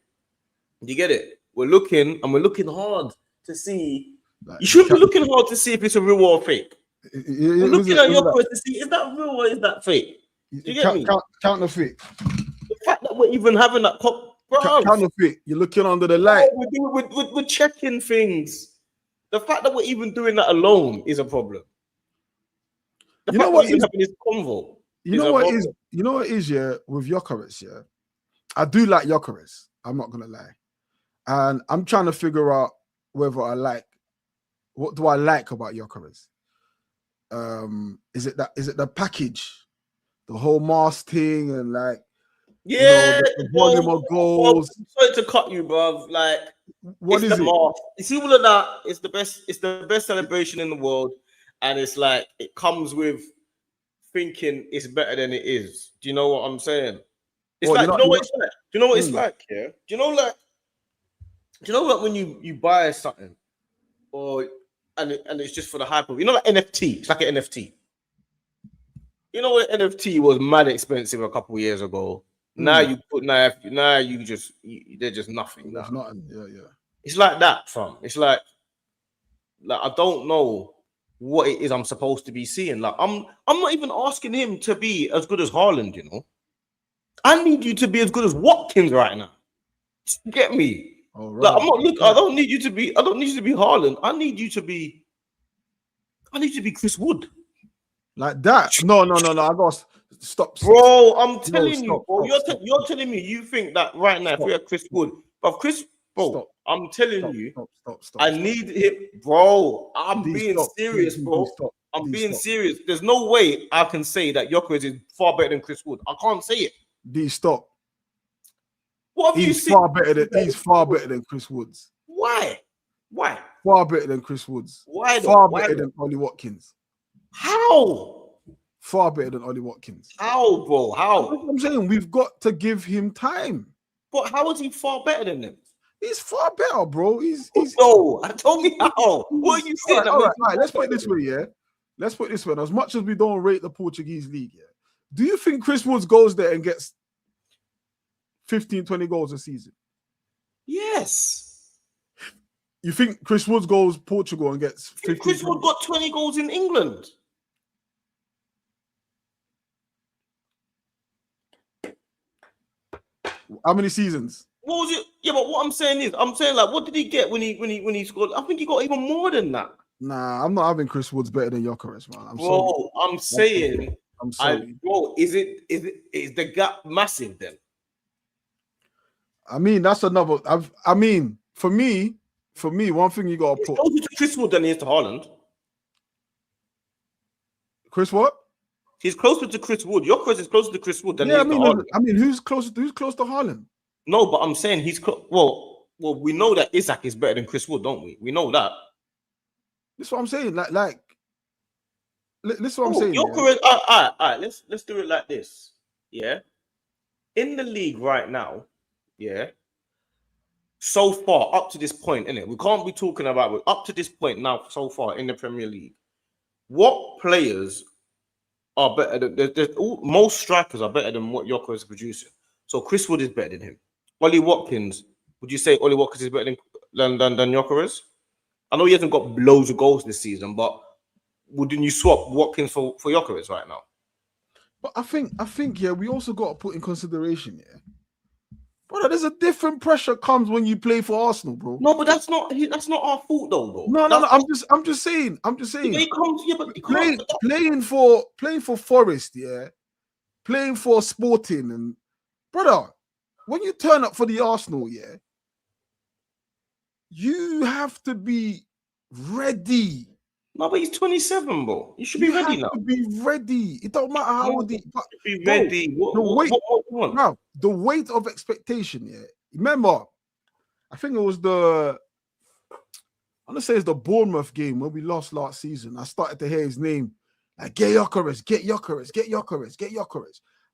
You get it? We're looking hard to see. Like, You shouldn't be looking hard to see if it's a real or fake. We're looking at Gyökeres to see is that real or is that fake? Do you get me? Counterfeit. The fact that we're even having that Counterfeit. You're looking under the light. We're checking things. The fact that we're even doing that alone is a problem. You know what is having this convo? You know what is? You know what is? Yeah, with Gyökeres, yeah, I do like Gyökeres. I'm not gonna lie, and I'm trying to figure out whether I like. What do I like about Gyökeres? Is it the package, the whole mask thing, and like, yeah, the volume of goals. Sorry to cut you, bruv. Like, what is it? Mask. You see all of that? It's the best. It's the best celebration in the world, and it's like it comes with thinking it's better than it is. Do you know what I'm saying? It's like, you know what it's like? Do you know what it's like? Yeah. Do you know like when you buy something, and it's just for the hype of, like NFT. It's like an NFT. You know what, NFT was mad expensive a couple years ago. Now you put now you just they're just nothing. There's nothing. Yeah. It's like that, fam. It's like I don't know what it is I'm supposed to be seeing. Like I'm not even asking him to be as good as Haaland, you know. I need you to be as good as Watkins right now. Get me? Oh, right. Like I'm not looking. I don't need you to be Haaland. I need you to be Chris Wood. Like that? No. I got stop. Bro, I'm telling you, bro. You're telling me you think that right now if we have Chris Wood, but I'm telling you, I need him, bro. I'm being serious, bro. I'm being serious. There's no way I can say that Gyökeres is far better than Chris Wood. I can't say it. Stop. What have you seen? He's far better than Chris Woods. Why? Far better than Chris Woods. Why? Far better than Ollie Watkins. How? Far better than Ollie Watkins. How, bro? How? I'm saying we've got to give him time. But how is he far better than them? He's far better, bro. He's no. I told me how. What are you saying? All right. Let's put it this way, yeah. Let's put it this way. As much as we don't rate the Portuguese league, yeah. Do you think Chris Woods goes there and gets 15, 20 goals a season? Yes. You think Chris Woods goes Portugal and gets 15? Chris Wood got 20 goals in England. How many seasons? What was it? Yeah, but what I'm saying like, what did he get when he scored? I think he got even more than that. Nah, I'm not having Chris Woods better than Gyökeres, man. I'm saying. I'm sorry. Bro, is the gap massive then? I mean, that's another. I mean, for me, one thing you gotta put. Closer to Chris Wood than he is to Haaland. Chris what? He's closer to Chris Wood. Gyökeres is closer to Chris Wood than he is to Haaland. I mean, who's close to Haaland? No, but I'm saying he's well, we know that Isak is better than Chris Wood, don't we? We know that. That's what I'm saying. Like, this is what I'm saying. Gyökeres, all right. Let's do it like this. Yeah. In the league right now, yeah. So far, up to this point, innit? We can't be talking about up to this point now, so far in the Premier League. What players are better than most strikers are better than what Gyökeres is producing? So Chris Wood is better than him. Ollie Watkins, would you say Ollie Watkins is better than Gyökeres? I know he hasn't got loads of goals this season, but wouldn't you swap Watkins for Gyökeres right now? But I think, yeah, we also got to put in consideration, yeah. Brother, there's a different pressure comes when you play for Arsenal, bro. No, but that's not our fault though, bro. No. I'm just saying. Playing for Forest, yeah, playing for Sporting, and brother, when you turn up for the Arsenal, yeah, you have to be ready. No, but he's 27, bro. You should be ready now. To be ready. It don't matter how old he is. Be ready. The weight of expectation, yeah. Remember, I think it was I'm gonna say it's the Bournemouth game when we lost last season. I started to hear his name. Like, get Gyökeres.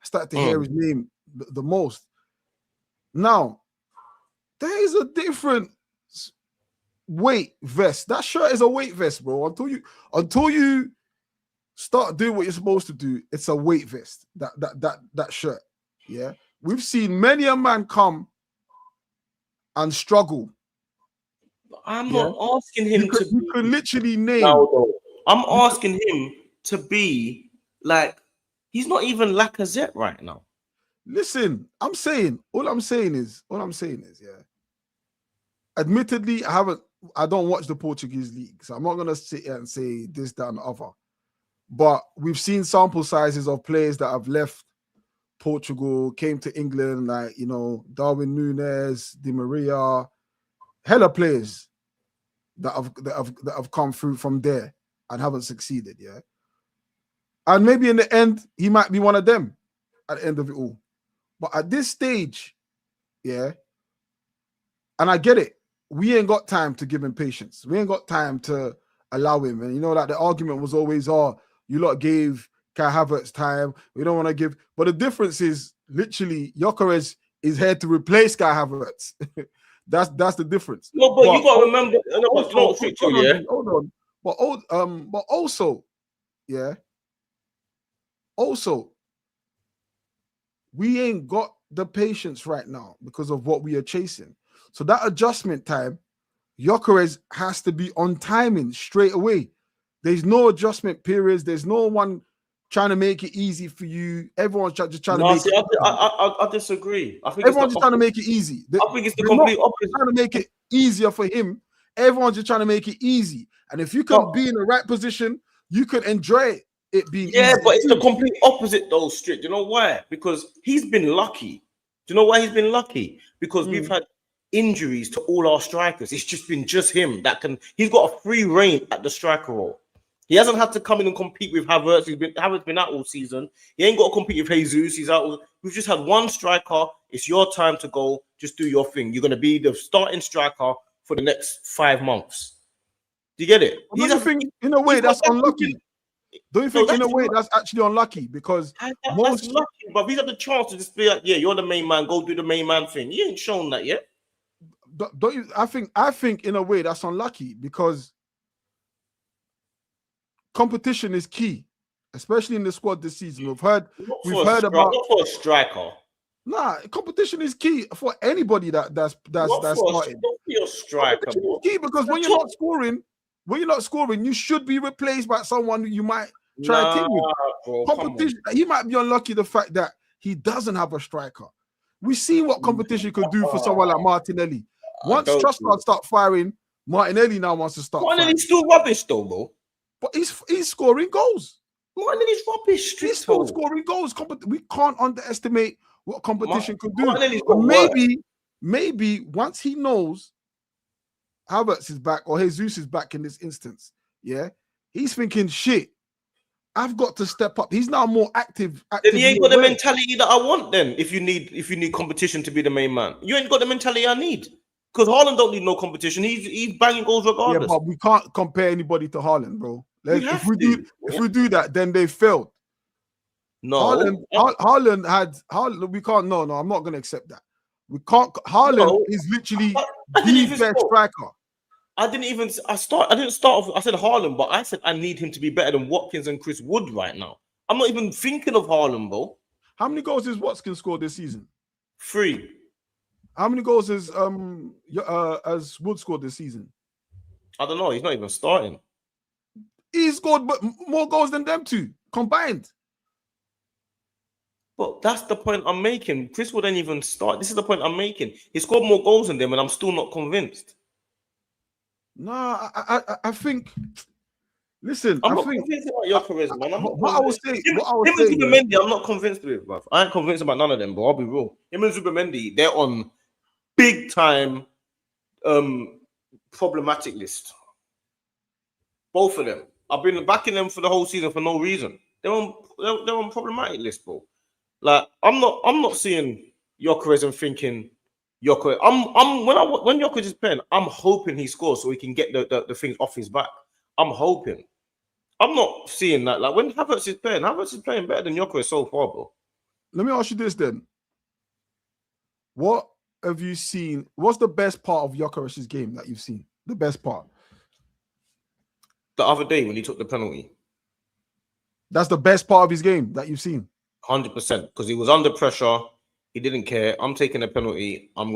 I started to hear his name the most. Now, There is a different weight vest. That shirt is a weight vest, bro. Until you start doing what you're supposed to do, it's a weight vest. That shirt. Yeah. We've seen many a man come and struggle. I'm not asking him to You could literally name. I'm asking him to be like, he's not even Lacazette right now. Listen, all I'm saying is, yeah. Admittedly, I don't watch the Portuguese league, so I'm not gonna sit here and say this, that, and the other. But we've seen sample sizes of players that have left Portugal, came to England, like, you know, Darwin Núñez, Di Maria, hella players that have come through from there and haven't succeeded, yeah. And maybe in the end, he might be one of them at the end of it all. But at this stage, yeah, and I get it, we ain't got time to give him patience. We ain't got time to allow him. And you know, like the argument was always, oh, you lot gave Kai Havertz time. We don't want to give. But the difference is literally Gyökeres is here to replace Kai Havertz. That's the difference. No, but you got to remember. Hold on. But also, yeah. Also, we ain't got the patience right now because of what we are chasing. So that adjustment time, Gyökeres has to be on timing straight away. There's no adjustment periods. There's no one trying to make it easy for you. Everyone's just trying to make it. I disagree. I think everyone's just trying to make it easy. I think it's the complete opposite. Trying to make it easier for him. Everyone's just trying to make it easy. And if you can be in the right position, you could enjoy it being easy. But it's the complete opposite though, Strict. You know why? Because he's been lucky. Do you know why he's been lucky? Because we've had injuries to all our strikers. It's just been him that can. He's got a free reign at the striker role. He hasn't had to come in and compete with Havertz. Havertz been out all season. He ain't got to compete with Jesus. He's out. We've just had one striker. It's your time to go. Just do your thing. You're going to be the starting striker for the next 5 months. Do you get it? Well, don't you think in a way that's unlucky? Don't you think in a way that's actually unlucky? Because that's lucky, but he's had the chance to just be like, yeah, you're the main man. Go do the main man thing. He ain't shown that yet. Don't you? I think in a way that's unlucky because competition is key, especially in the squad this season. We've heard about not for a striker. Nah, competition is key for anybody that's starting. Not for your striker, bro. Key because when you're not scoring, you should be replaced by someone you might try to team with. Bro, competition. He might be unlucky the fact that he doesn't have a striker. We've seen what competition could do for someone like Martinelli. Once Trossard start firing, Martinelli now wants to start. Martinelli's still rubbish though, bro. But he's scoring goals. Martinelli's rubbish. He's still scoring goals. We can't underestimate what competition could do. Maybe once he knows Havertz is back or Jesus is back in this instance, yeah, he's thinking, shit, I've got to step up. He's now more active. Then he ain't got the mentality that I want. Then, if you need competition to be the main man, you ain't got the mentality I need. Because Haaland don't need no competition. He's banging goals regardless. Yeah, but we can't compare anybody to Haaland, bro. If we do that, then they failed. No, Haaland. We can't. No, I'm not going to accept that. We can't. Haaland is literally the best striker. I didn't start off. I said Haaland, but I said I need him to be better than Watkins and Chris Wood right now. I'm not even thinking of Haaland, bro. How many goals has Watkins scored this season? 3. How many goals has Wood scored this season? I don't know. He's not even starting. He scored more goals than them two combined. But that's the point I'm making. Chris Wood ain't even start. This is the point I'm making. He scored more goals than them, and I'm still not convinced. No, I think. Listen, I'm not convinced about your charisma. What I was saying. Zubimendi, I'm not convinced with, bruv. I ain't convinced about none of them, but I'll be real. Him and Zubimendi, they're on big time problematic list. Both of them. I've been backing them for the whole season for no reason. They're on problematic list, bro. Like I'm not seeing Gyökeres and thinking Gyökeres. When Gyökeres is playing, I'm hoping he scores so he can get the things off his back. I'm hoping. I'm not seeing that. Like when Havertz is playing better than Gyökeres so far, bro. Let me ask you this then. What have you seen? What's the best part of Gyökeres's game that you've seen? The best part. The other day when he took the penalty. That's the best part of his game that you've seen. 100%, because he was under pressure. He didn't care. I'm taking a penalty. I'm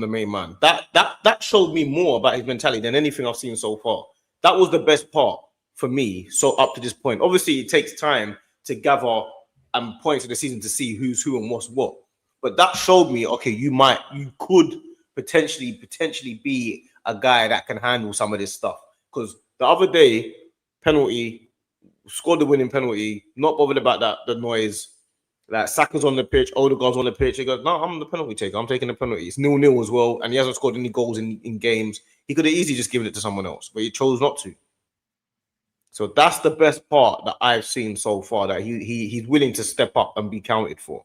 the main man. That showed me more about his mentality than anything I've seen so far. That was the best part for me. So up to this point, obviously it takes time to gather points of the season to see who's who and what's what. But that showed me, okay, you could potentially be a guy that can handle some of this stuff. Because the other day, penalty, scored the winning penalty, not bothered about the noise. Like Saka's on the pitch, Odegaard's on the pitch. He goes, no, I'm the penalty taker. I'm taking the penalty. It's 0-0 as well, and he hasn't scored any goals in games. He could have easily just given it to someone else, but he chose not to. So that's the best part that I've seen so far, that he's willing to step up and be counted for.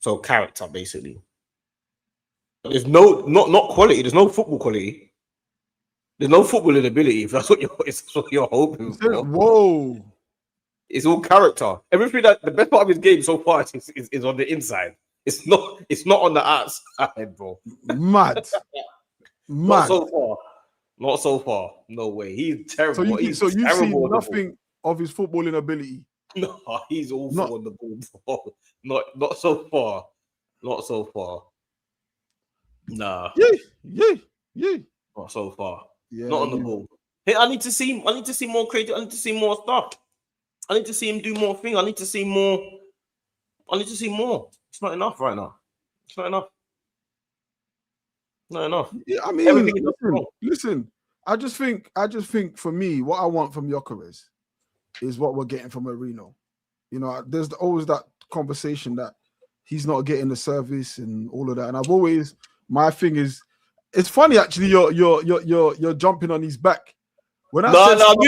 So character, basically. There's not quality. There's no football quality. There's no footballing ability. If that's what you're hoping for. Whoa. It's all character. Everything that the best part of his game so far is on the inside. It's not on the outside, bro. Mad. Not so far. No way. He's terrible. So you've seen nothing of his footballing ability. No, he's awful on the ball, bro. Not so far. Not so far. Nah. Yeah. Not so far. Yeah, not on the ball. Hey, I need to see more creative. I need to see more stuff. I need to see him do more things. I need to see more. It's not enough right now. It's not enough. Not enough. Yeah, I mean, listen. I just think for me, what I want from Gyökeres is what we're getting from Marino. You know, there's always that conversation that he's not getting the service and all of that. And my thing is, it's funny actually. You're jumping on his back. When I said I was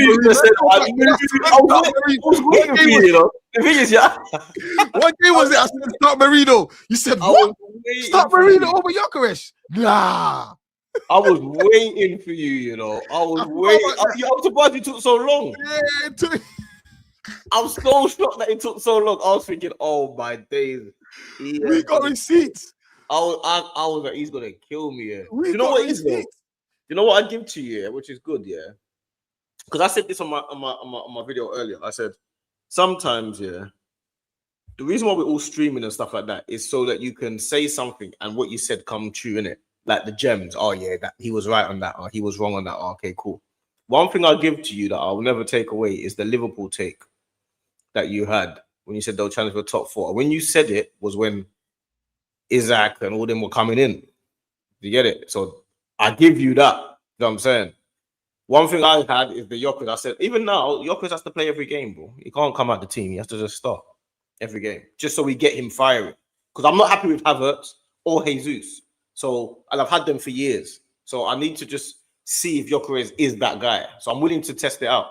waiting for you, you know. The thing is, yeah. What game was it? I said start Marino. You said what? Start Marino over Gyökeres? Nah. I was waiting for you, you know. I was waiting. I was surprised it took so long. Yeah, I'm so shocked that it took so long. I was thinking, oh my days. We got receipts. I was like, he's gonna kill me. Yeah. You know what it is? You know what I give to you, which is good, yeah. Because I said this on my video earlier. I said sometimes, yeah, the reason why we're all streaming and stuff like that is so that you can say something and what you said come true, innit? Like the gems. Oh yeah, that he was right on that, or he was wrong on that. Oh, okay, cool. One thing I'll give to you that I'll never take away is the Liverpool take that you had when you said they'll challenge for top 4. When you said it was when Isaac and all them were coming in. You get it? So I give you that. You know what I'm saying? One thing I had is the Gyökeres. I said, even now, Gyökeres has to play every game, bro. He can't come out the team. He has to just start every game, just so we get him firing. Because I'm not happy with Havertz or Jesus. So, and I've had them for years. So I need to just see if Gyökeres is that guy. So I'm willing to test it out.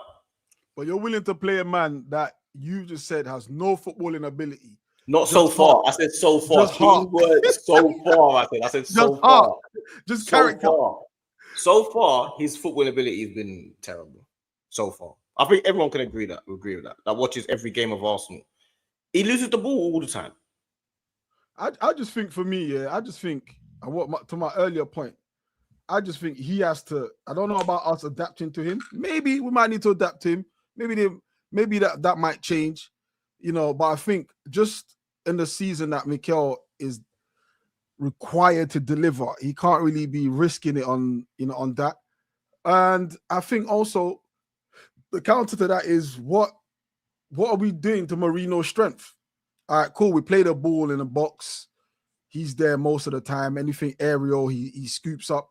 But you're willing to play a man that you just said has no footballing ability. Not just so far. I said so far. So far. I said so far. Just character. So far, his football ability has been terrible. So far, I think everyone can agree with that. That watches every game of Arsenal, he loses the ball all the time. I just think for me, yeah, to my earlier point, I just think he has to. I don't know about us adapting to him. Maybe we might need to adapt to him. Maybe that might change, you know. But I think just in the season that Mikel is required to deliver, he can't really be risking it on that. And I think also the counter to that is what are we doing to Marino's strength? All right, cool. We play the ball in the box. He's there most of the time. Anything aerial, he scoops up.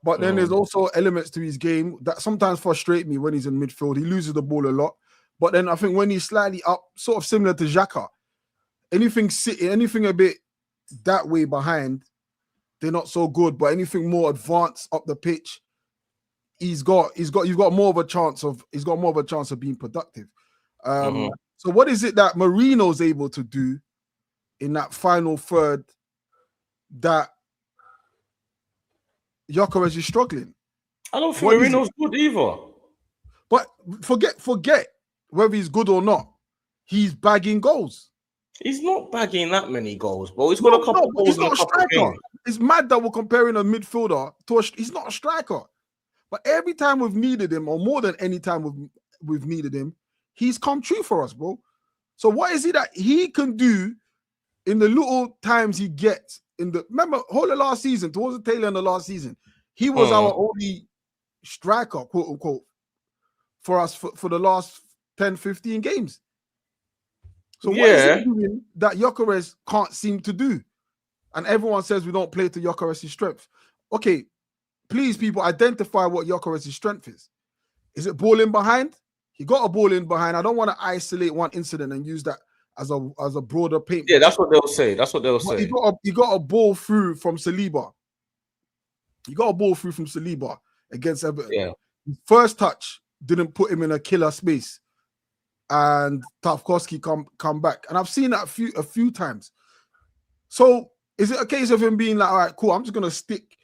But then there's also elements to his game that sometimes frustrate me when he's in midfield. He loses the ball a lot. But then I think when he's slightly up, sort of similar to Xhaka, anything sitting, anything a bit that way behind, they're not so good. But anything more advanced up the pitch, he's got more of a chance of being productive. So what is it that Marino's able to do in that final third that Gyökeres is struggling? I don't think Marino's good either. But forget whether he's good or not. He's bagging goals. He's not bagging that many goals, bro. He's got a couple goals. He's not a striker. It's mad that we're comparing a midfielder to he's not a striker. But every time we've needed him, or more than any time we've needed him, he's come true for us, bro. So what is it that he can do in the little times he gets? Remember, whole of last season, towards the tail end of last season, he was our only striker, quote unquote, for us for the last 10, 15 games. So what is he doing that Gyökeres can't seem to do? And everyone says we don't play to Gyökeres' strength. Okay, please, people, identify what Gyökeres' strength is. Is it ball in behind? He got a ball in behind. I don't want to isolate one incident and use that as a broader paint. Yeah, that's what they'll say. That's what they'll say. He got a ball through from Saliba. He got a ball through from Saliba against Everton. Yeah. First touch didn't put him in a killer space. And Tarkowski come back. And I've seen that a few times. So is it a case of him being like, all right, cool, I'm just gonna stick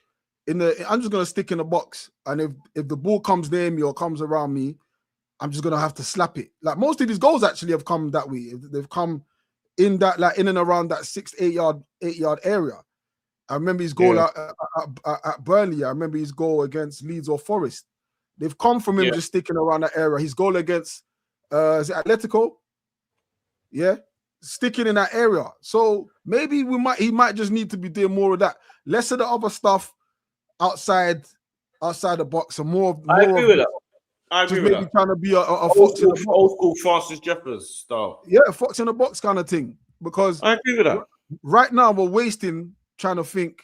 in the box. And if the ball comes near me or comes around me, I'm just gonna have to slap it. Like most of these goals actually have come that way. They've come in that, like in and around that 6-8 yard area. I remember his goal at Burnley. I remember his goal against Leeds or Forest. They've come from him just sticking around that area. His goal against is it Atletico? Yeah, sticking in that area. So maybe he might just need to be doing more of that. Less of the other stuff outside the box, and more. I agree with that. I agree with maybe that. Trying to be a old school Francis Jeffers style. Yeah, fox in the box kind of thing. Because I agree with that. Right now we're wasting trying to think.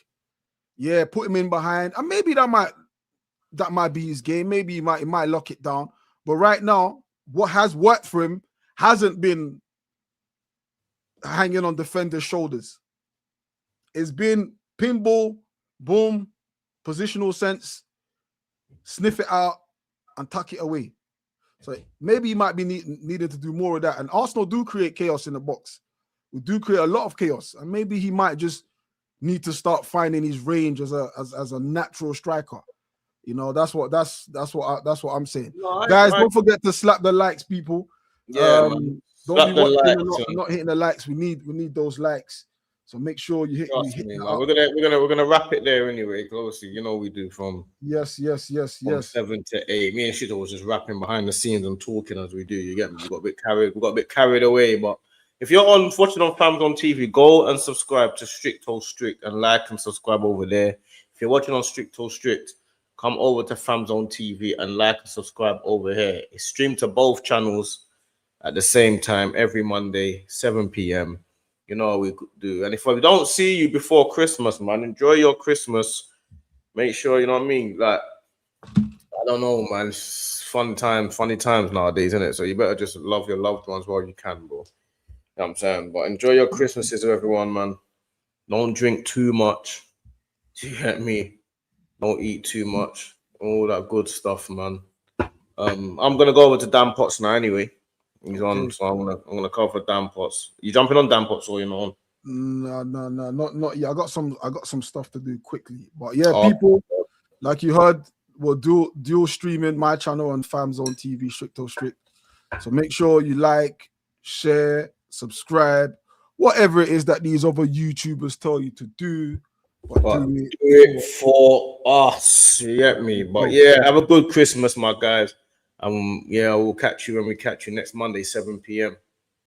Yeah, put him in behind, and maybe that might be his game. Maybe he might lock it down. But right now, what has worked for him hasn't been hanging on defenders' shoulders. It's been pinball, boom, positional sense, sniff it out and tuck it away. So maybe he might be needed to do more of that. And Arsenal do create chaos in the box. We do create a lot of chaos, and maybe he might just need to start finding his range as a natural striker. You know, that's what I'm saying. No, guys, don't forget to slap the likes, people. Yeah, don't be watching not hitting the likes. We need those likes. So make sure you hit. We're gonna wrap it there anyway. Because obviously, you know we do from yes 7 to 8. Me and Shito was just rapping behind the scenes and talking as we do. You get me? We got a bit carried away. But if you're watching on Fams on TV, go and subscribe to Strict Strict and like and subscribe over there. If you're watching on Strict Strict, come over to Famzone TV and like and subscribe over here. It's streamed to both channels at the same time every Monday, 7 p.m. You know what we do. And if we don't see you before Christmas, man, enjoy your Christmas. Make sure, you know what I mean? Like, I don't know, man. It's funny times nowadays, isn't it? So you better just love your loved ones while you can, bro. You know what I'm saying? But enjoy your Christmases, everyone, man. Don't drink too much. Do you get me? Don't eat too much. All that good stuff, man. I'm gonna go over to Dan Potts now anyway. He's on, so I'm gonna cover Dan Potts. You jumping on Dan Potts or you're not on? No, not yet. I got some stuff to do quickly. But yeah, people, like you heard, we'll dual streaming my channel on Famzone TV, Strict Strict. So make sure you like, share, subscribe, whatever it is that these other YouTubers tell you to do. But do it for us, you get me? But yeah, have a good Christmas, my guys. Yeah, we'll catch you when we catch you next Monday, 7 p.m.